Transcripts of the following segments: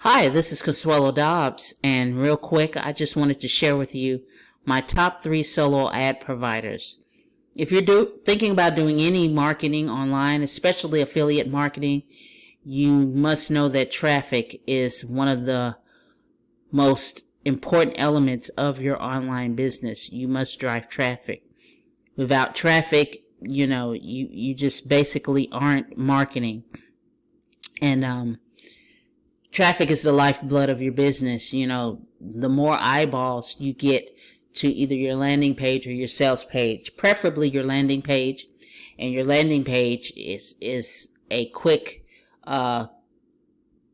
Hi, this is Consuelo Dobbs, and real quick, I just wanted to share with you my top 3 solo ad providers. If you're thinking about doing any marketing online, especially affiliate marketing, you must know that traffic is one of the most important elements of your online business. You must drive traffic. Without traffic, you just basically aren't marketing. And traffic is the lifeblood of your business. The more eyeballs you get to either your landing page or your sales page, preferably your landing page, and your landing page is a quick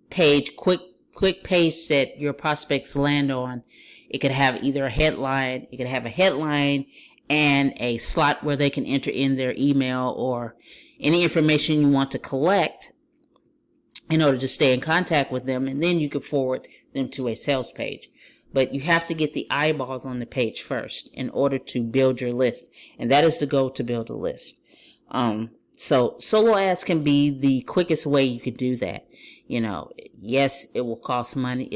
page, quick page that your prospects land on. It could have either a headline, and a slot where they can enter in their email or any information you want to collect in order to stay in contact with them, and then you can forward them to a sales page. But you have to get the eyeballs on the page first in order to build your list, and that is the goal, to build a list. So solo ads can be the quickest way you could do that. Yes, it will cost money.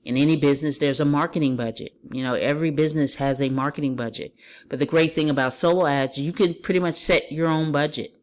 In any business, there's a marketing budget. Every business has a marketing budget. But the great thing about solo ads, you can pretty much set your own budget.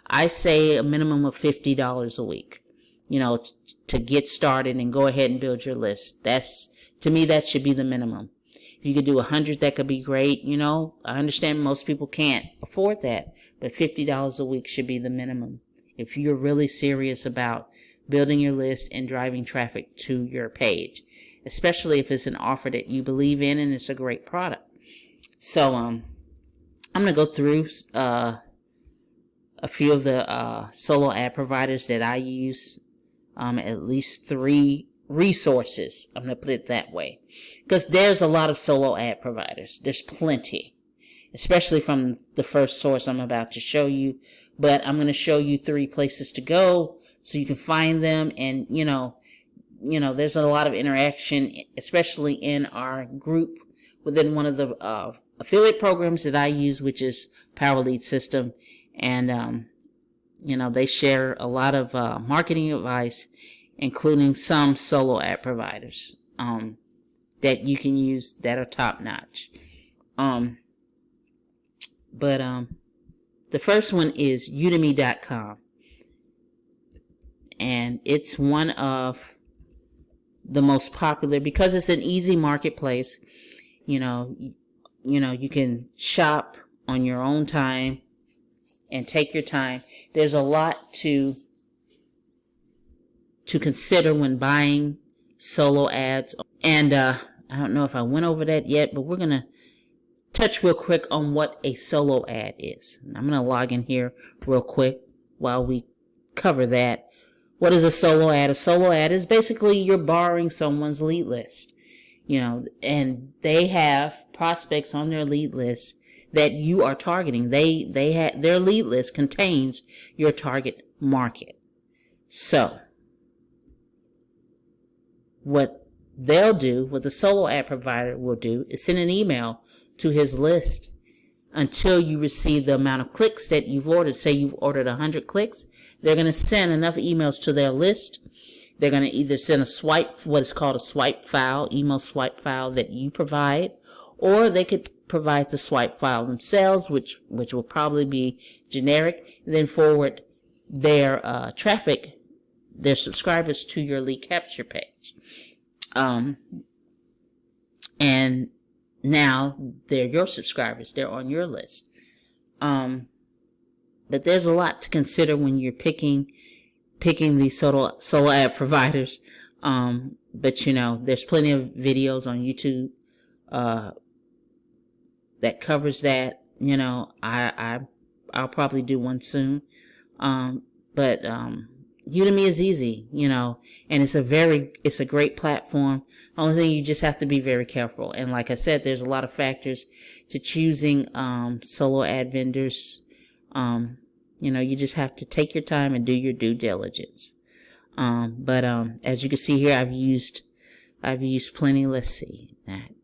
I say a minimum of $50 a week, to get started and go ahead and build your list. To me, that should be the minimum. If you could do 100, that could be great. I understand most people can't afford that, but $50 a week should be the minimum if you're really serious about building your list and driving traffic to your page, especially if it's an offer that you believe in and it's a great product. So, I'm going to go through, a few of the solo ad providers that I use, at least 3 resources. I'm going to put it that way, because there's a lot of solo ad providers. There's plenty, especially from the first source I'm about to show you. But I'm going to show you 3 places to go so you can find them. And there's a lot of interaction, especially in our group within one of the affiliate programs that I use, which is Power Lead System. And, they share a lot of marketing advice, including some solo ad providers that you can use that are top notch. But the first one is Udemy.com. And it's one of the most popular because it's an easy marketplace. You can shop on your own time and take your time. There's a lot to consider when buying solo ads. And I don't know if I went over that yet, but we're going to touch real quick on what a solo ad is. I'm going to log in here real quick while we cover that. What is a solo ad? A solo ad is basically you're borrowing someone's lead list. And they have prospects on their lead list that you are targeting. They have their lead list contains your target market. So what they'll do, what the solo ad provider will do, is send an email to his list until you receive the amount of clicks that you've ordered. Say you've ordered 100 clicks, they're going to send enough emails to their list. They're going to either send what is called a swipe file, email swipe file that you provide, or they could provide the swipe file themselves, which will probably be generic, and then forward their traffic, their subscribers, to your lead capture page. And now they're your subscribers. They're on your list. But there's a lot to consider when you're picking these solo ad providers. But there's plenty of videos on YouTube that covers that. I'll probably do one soon. But Udemy is easy, and it's a great platform. Only thing, you just have to be very careful. And like I said, there's a lot of factors to choosing solo ad vendors. You just have to take your time and do your due diligence. But as you can see here, I've used plenty. Let's see.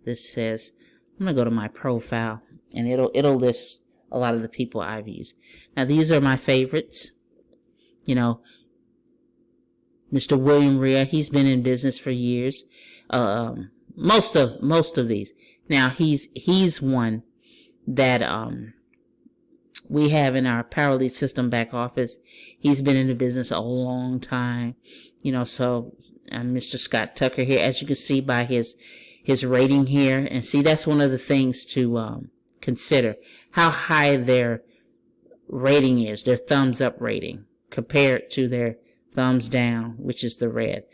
This says, I'm gonna go to my profile, and it'll list a lot of the people I've used. Now these are my favorites. Mr. William Rhea, he's been in business for years. Most of these. Now he's one that we have in our Powerlead system back office. He's been in the business a long time, so Mr. Scott Tucker here, as you can see by his rating here, and see, that's one of the things to consider, how high their rating is, their thumbs up rating compared to their thumbs down, which is the red.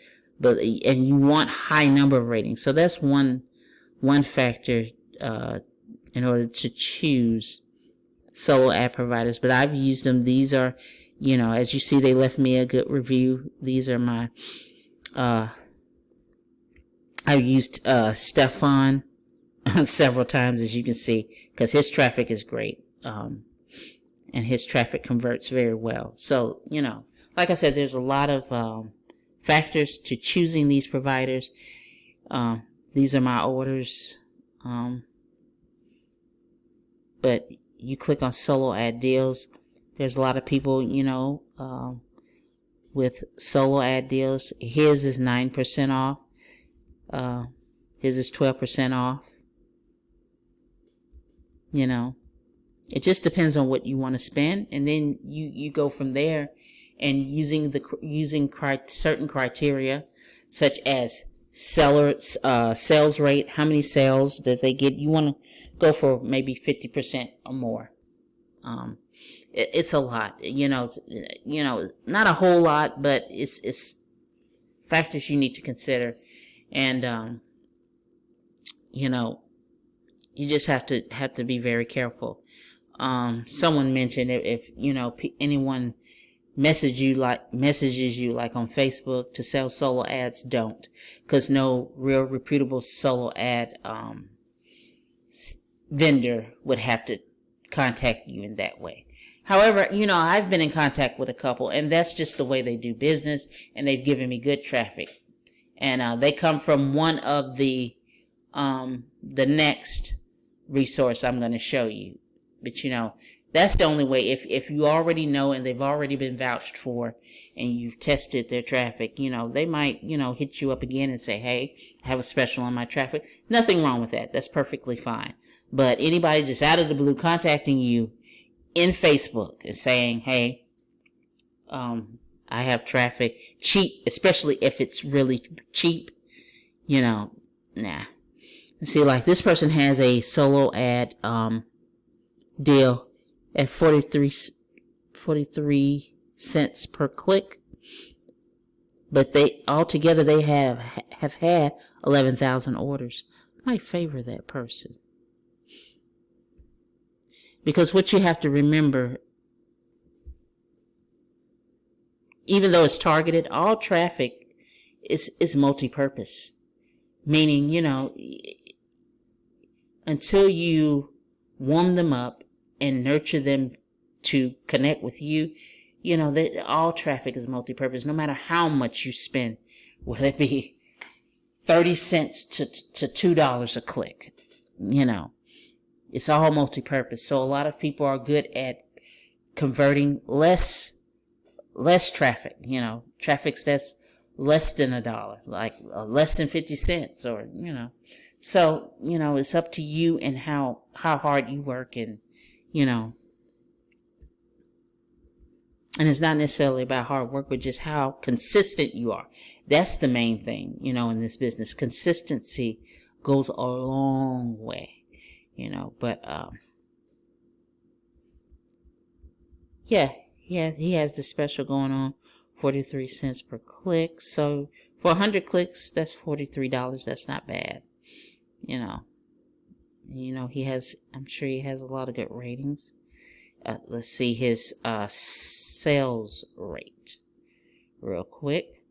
And you want high number of ratings. So that's one factor in order to choose solo ad providers. But I've used them. These are, as you see, they left me a good review. These are my I've used Stefan several times, as you can see, because his traffic is great, and his traffic converts very well. So, like I said, there's a lot of factors to choosing these providers. These are my orders, but you click on solo ad deals. There's a lot of people, with solo ad deals. His is 9% off. His is 12% off. It just depends on what you want to spend, and then you go from there, and using certain criteria, such as sales rate, how many sales that they get. You want to go for maybe 50% or more. It's a lot, not a whole lot, but it's factors you need to consider, and you just have to be very careful. Someone mentioned if anyone messages you like on Facebook to sell solo ads, don't, because no real reputable solo ad vendor would have to contact you in that way. However, I've been in contact with a couple, and that's just the way they do business, and they've given me good traffic. And they come from one of the next resource I'm going to show you. But, that's the only way. If you already know and they've already been vouched for and you've tested their traffic, they might, hit you up again and say, hey, I have a special on my traffic. Nothing wrong with that. That's perfectly fine. But anybody just out of the blue contacting you in Facebook and saying, hey, I have traffic, cheap, especially if it's really cheap, nah. See, like this person has a solo ad deal at 43 cents per click, but they altogether they have had 11,000 orders. I might favor that person, because what you have to remember, even though it's targeted, all traffic is multi-purpose, meaning until you warm them up and nurture them to connect with you, that all traffic is multi-purpose, no matter how much you spend, whether it be 30 cents to $2 a click. It's all multi-purpose. So a lot of people are good at converting less traffic, traffic that's less than $1, like less than 50 cents, or, so, it's up to you and how hard you work, and, and it's not necessarily about hard work, but just how consistent you are. That's the main thing, in this business. Consistency goes a long way, but, yeah, he has the special going on, 43 cents per click. So for 100 clicks, that's $43. That's not bad. He has, I'm sure he has a lot of good ratings. Let's see his sales rate real quick.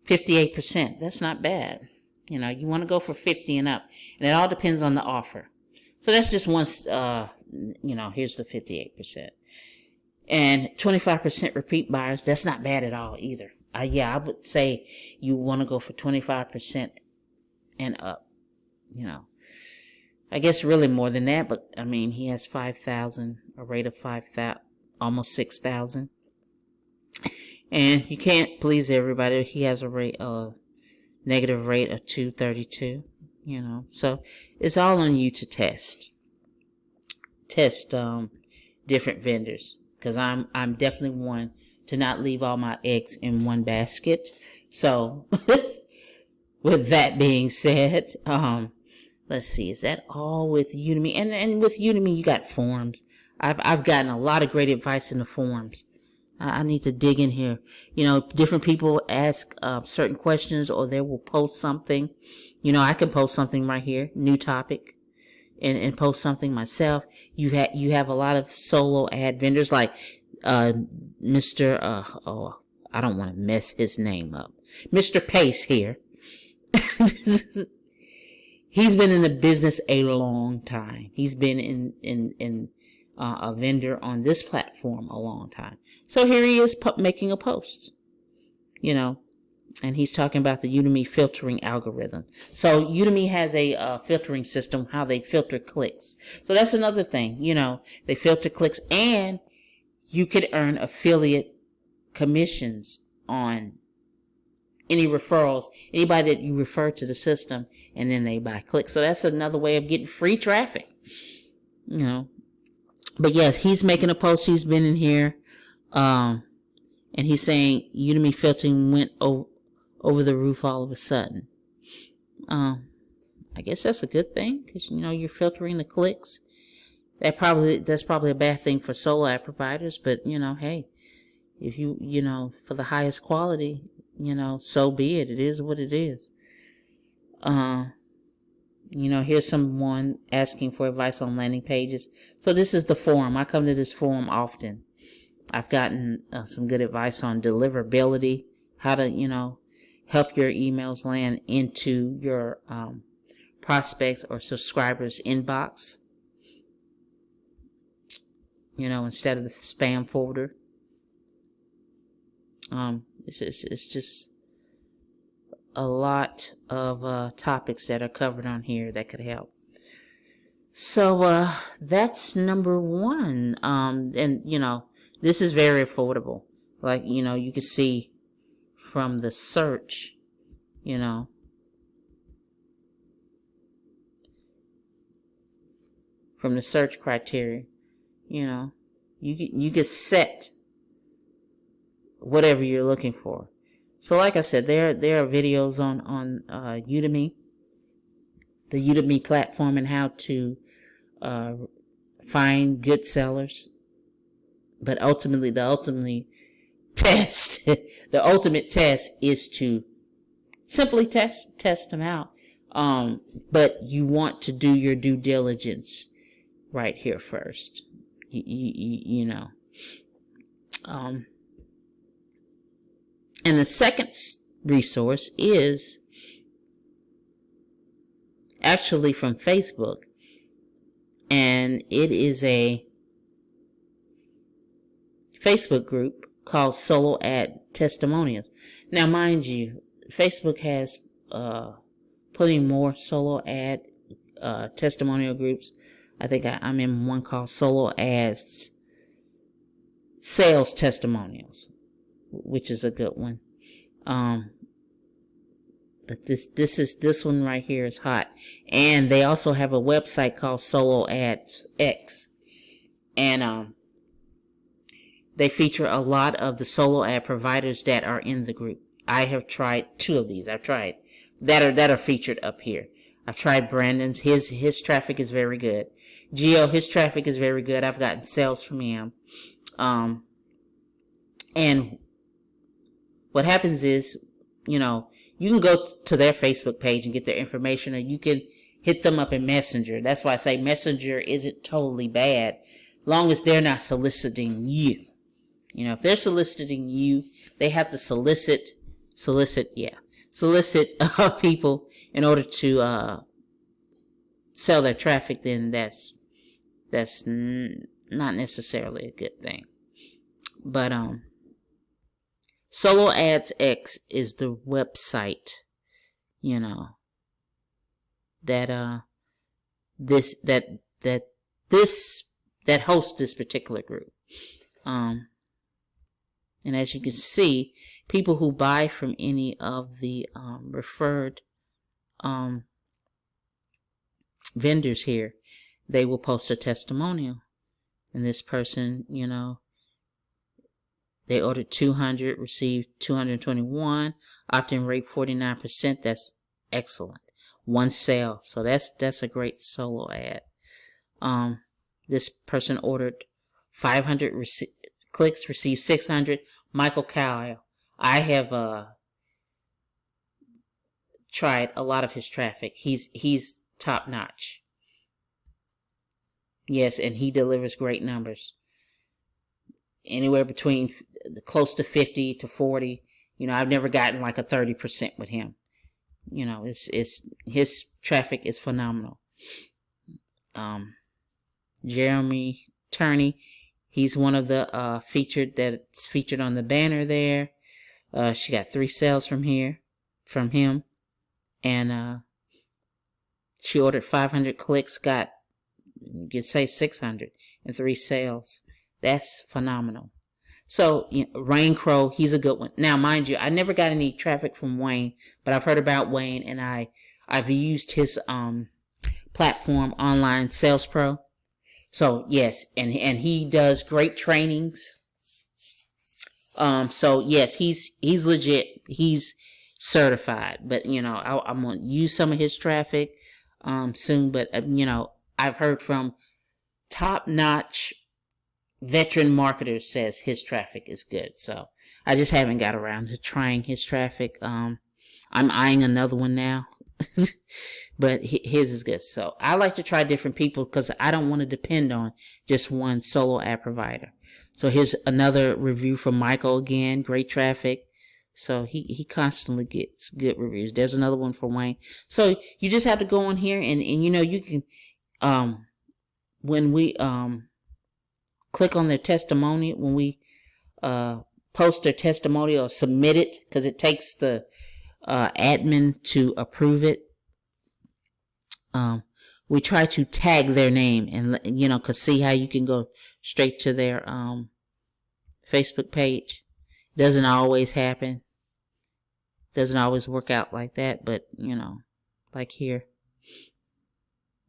%. That's not bad. You want to go for 50 and up, and it all depends on the offer. So that's just one, here's the 58%. And 25% repeat buyers, that's not bad at all either. I would say you want to go for 25% and up, I guess really more than that, but I mean, he has 5,000, a rate of 5,000, almost 6,000. And you can't please everybody. He has a negative rate of 232, So it's all on you to test different vendors, because I'm definitely one to not leave all my eggs in one basket. So with that being said, let's see, is that all with Udemy? And with Udemy, you got forums. I've gotten a lot of great advice in the forums. I need to dig in here. Different people ask certain questions, or they will post something. I can post something right here, new topic, and post something myself. You have a lot of solo ad vendors like Mr. I don't want to mess his name up. Mr. Pace here. He's been in the business a long time. He's been in a vendor on this platform a long time. So here he is making a post, and he's talking about the Udemy filtering algorithm. So Udemy has a filtering system, how they filter clicks. So that's another thing, they filter clicks, and you could earn affiliate commissions on any referrals, anybody that you refer to the system, and then they buy clicks. So that's another way of getting free traffic, But yes, he's making a post. He's been in here, and he's saying Udemy filtering went over the roof all of a sudden. I guess that's a good thing, because you're filtering the clicks. That's probably a bad thing for solo ad providers, but hey, if you for the highest quality, so be it. It is what it is. Here's someone asking for advice on landing pages. So this is the forum. I come to this forum often. I've gotten some good advice on deliverability, how to, help your emails land into your prospects or subscribers' inbox, instead of the spam folder. It's just a lot of topics that are covered on here that could help. So that's number one. And this is very affordable. Like you can see from the search, from the search criteria, you can set whatever you're looking for. So like I said, there are videos on Udemy, the Udemy platform, and how to find good sellers. But ultimately, the ultimate test is to simply test them out. But you want to do your due diligence right here first. And the second resource is actually from Facebook, and it is a Facebook group called Solo Ad Testimonials. Now, mind you, Facebook has putting more solo ad testimonial groups. I think I'm in one called Solo Ads Sales Testimonials, which is a good one. But this one right here is hot. And they also have a website called Solo Ads X. And they feature a lot of the solo ad providers that are in the group. I have tried 2 of these. I've tried that are featured up here. I've tried Brandon's. His traffic is very good. Geo, his traffic is very good. I've gotten sales from him. And what happens is, you can go to their Facebook page and get their information, or you can hit them up in Messenger. That's why I say Messenger isn't totally bad, long as they're not soliciting you. If they're soliciting you, they have to solicit people in order to sell their traffic. Then that's not necessarily a good thing. But Solo Ads X is the website, that this that hosts this particular group. And as you can see, people who buy from any of the referred vendors here, they will post a testimonial. And this person, they ordered 200, received 221, opt-in rate 49%. That's excellent. One sale. So that's a great solo ad. This person ordered 500 clicks, received 600. Michael Kyle. I have tried a lot of his traffic. He's top notch. Yes, and he delivers great numbers. Anywhere between close to 50 to 40. I've never gotten like a 30% with him. It's his traffic is phenomenal. Jeremy Turney, he's one of the that's featured on the banner there. She got 3 sales from him, and she ordered 500 clicks, got, you could say, 600 and 3 sales. That's phenomenal. So, Rain Crow, he's a good one. Now, mind you, I never got any traffic from Wayne, but I've heard about Wayne, and I've used his platform, Online Sales Pro. So, yes, and he does great trainings. So, yes, he's legit. He's certified. But, I'm going to use some of his traffic soon. But, I've heard from top-notch veteran marketers says his traffic is good. So I just haven't got around to trying his traffic. I'm eyeing another one now. But his is good. So I like to try different people because I don't want to depend on just one solo ad provider. So here's another review from Michael again. Great traffic. So he constantly gets good reviews. There's another one for Wayne. So you just have to go on here and you can when we click on their testimonial, when we post their testimonial or submit it, because it takes the admin to approve it. We try to tag their name and because see how you can go straight to their Facebook page. Doesn't always happen. Doesn't always work out like that, but like here,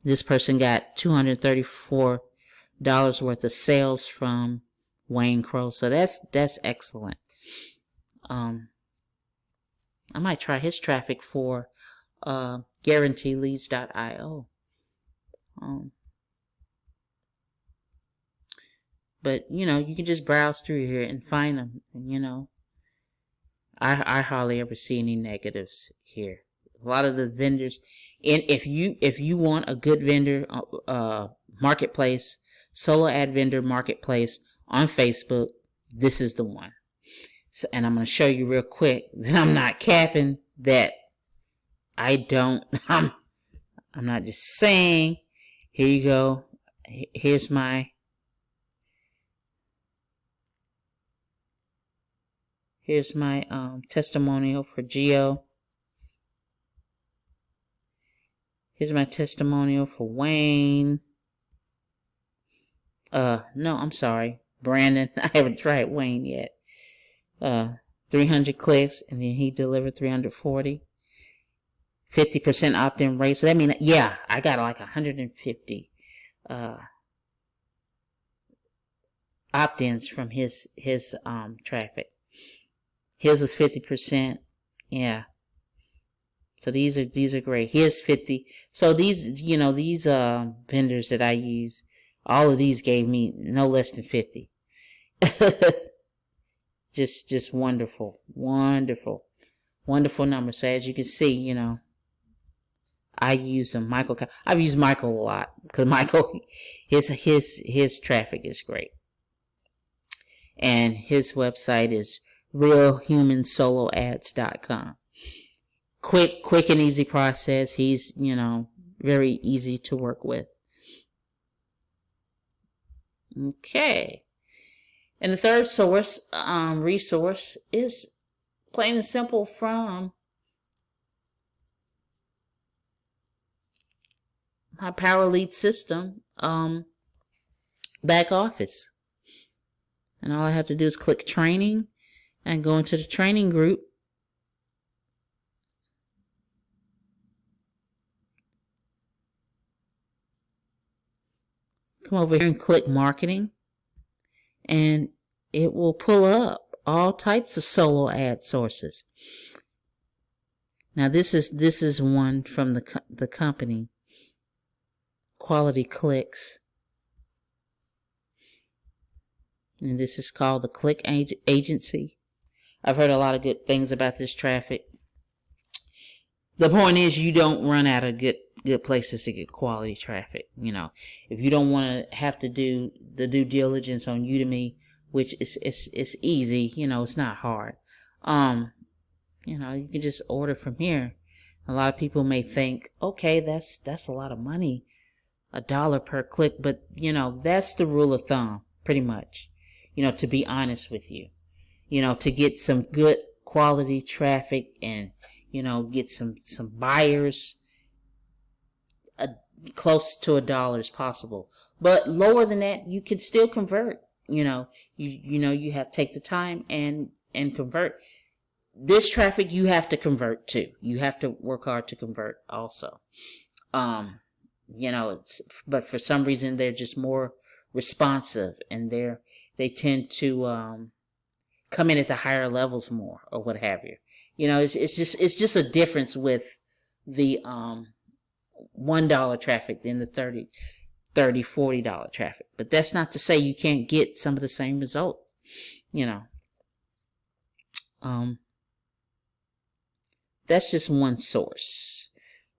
this person got $234 worth of sales from Wayne Crow. So that's excellent. I might try his traffic for guaranteeleads.io. But you can just browse through here and find them. And, I hardly ever see any negatives here. A lot of the vendors, and if you want a good vendor marketplace, solo ad vendor marketplace on Facebook, this is the one. So, and I'm going to show you real quick that I'm not capping, that I'm not just saying. Here you go. Here's my testimonial for Geo. Here's my testimonial for Wayne. No, I'm sorry, Brandon. I haven't tried Wayne yet. 300 clicks, and then he delivered 340. 50% opt-in rate. So that means, yeah, I got like 150 opt-ins from his traffic. His was 50%. Yeah. So these are great. His 50. So these vendors that I use, all of these gave me no less than 50. just wonderful numbers. So as you can see, I used them. I've used Michael a lot because Michael, his traffic is great, and his website is realhumansoloads.com. Quick and easy process. He's very easy to work with. Okay. And the third resource is plain and simple from my Power Lead system back office. And all I have to do is click training and go into the training group. Come over here and click marketing, and it will pull up all types of solo ad sources. Now this is one from the company, Quality Clicks, and this is called the Click Agency. I've heard a lot of good things about this traffic. The point is, you don't run out of good places to get quality traffic. You know, if you don't want to have to do the due diligence on Udemy, which is easy, you know, it's not hard. You know, you can just order from here. A lot of people may think, okay, that's a lot of money, $1 per click, but you know, that's the rule of thumb, pretty much. You know, to be honest with you, you know, to get some good quality traffic and, you know, get some buyers, close to $1 is possible. But lower than that, you can still convert. You know, you have to take the time and convert. This traffic you have to convert to. You have to work hard to convert also. You know, but for some reason they're just more responsive, and they tend to come in at the higher levels more, or what have you. You know, it's just a difference with the $1 traffic than the $40 traffic. But that's not to say you can't get some of the same results. You know, that's just one source.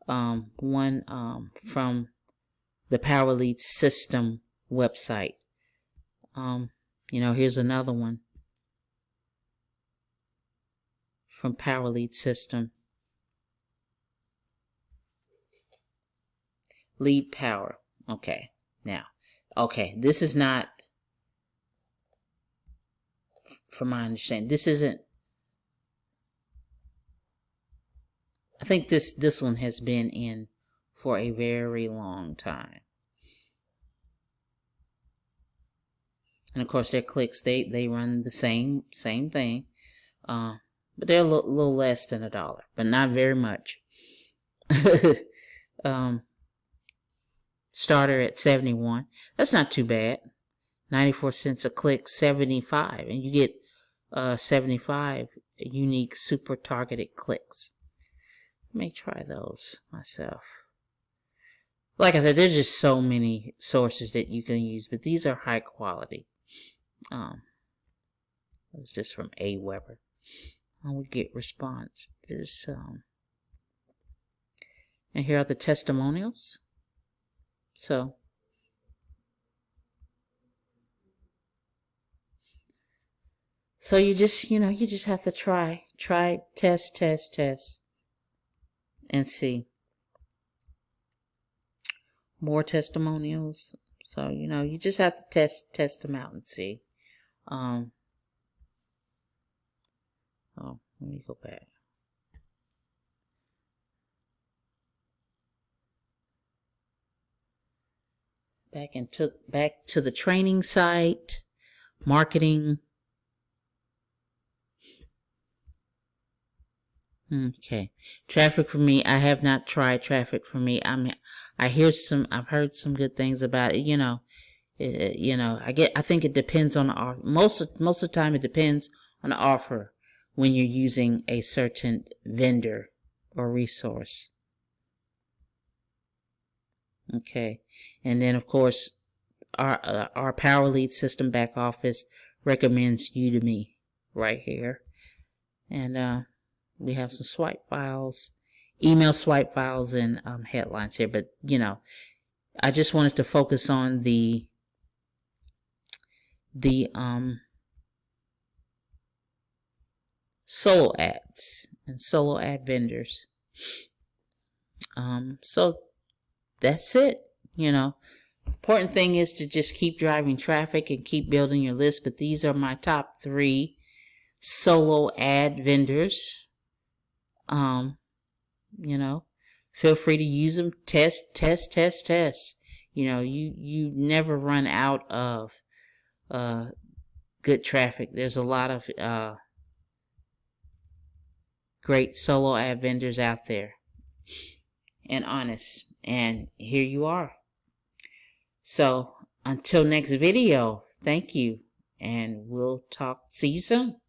One from the Power Lead System website. You know, here's another one from Power Lead System. Lead Power. Okay, now, okay, this is not, from my understanding, this isn't, I think this one has been in for a very long time. And of course their clicks, they run the same thing. But they're a little less than $1, but not very much. Starter at 71. That's not too bad. 94 cents a click, 75, and you get 75 unique super targeted clicks. I may try those myself. Like I said, there's just so many sources that you can use, but these are high quality. What's this from AWeber? I would get response. There's and here are the testimonials. So you just, you know, you just have to try, test, and see. More testimonials. So, you know, you just have to test them out and see. Oh, let me go back. Back to the training site, marketing. Okay, Traffic for Me. I have not tried Traffic for Me. I've heard some good things about it. You know, I think it depends on the offer. Most of the time, it depends on the offer when you're using a certain vendor or resource. Okay, and then of course, our Power Lead System back office recommends Udemy right here, and we have some swipe files, email swipe files, and headlines here. But you know, I just wanted to focus on the solo ads and solo ad vendors. So that's it. You know, important thing is to just keep driving traffic and keep building your list. But these are my top 3 solo ad vendors. You know, Feel free to use them. Test, test, test, test. You never run out of good traffic. There's a lot of great solo ad vendors out there, and honest. And here you are. So until next video, thank you, and we'll see you soon.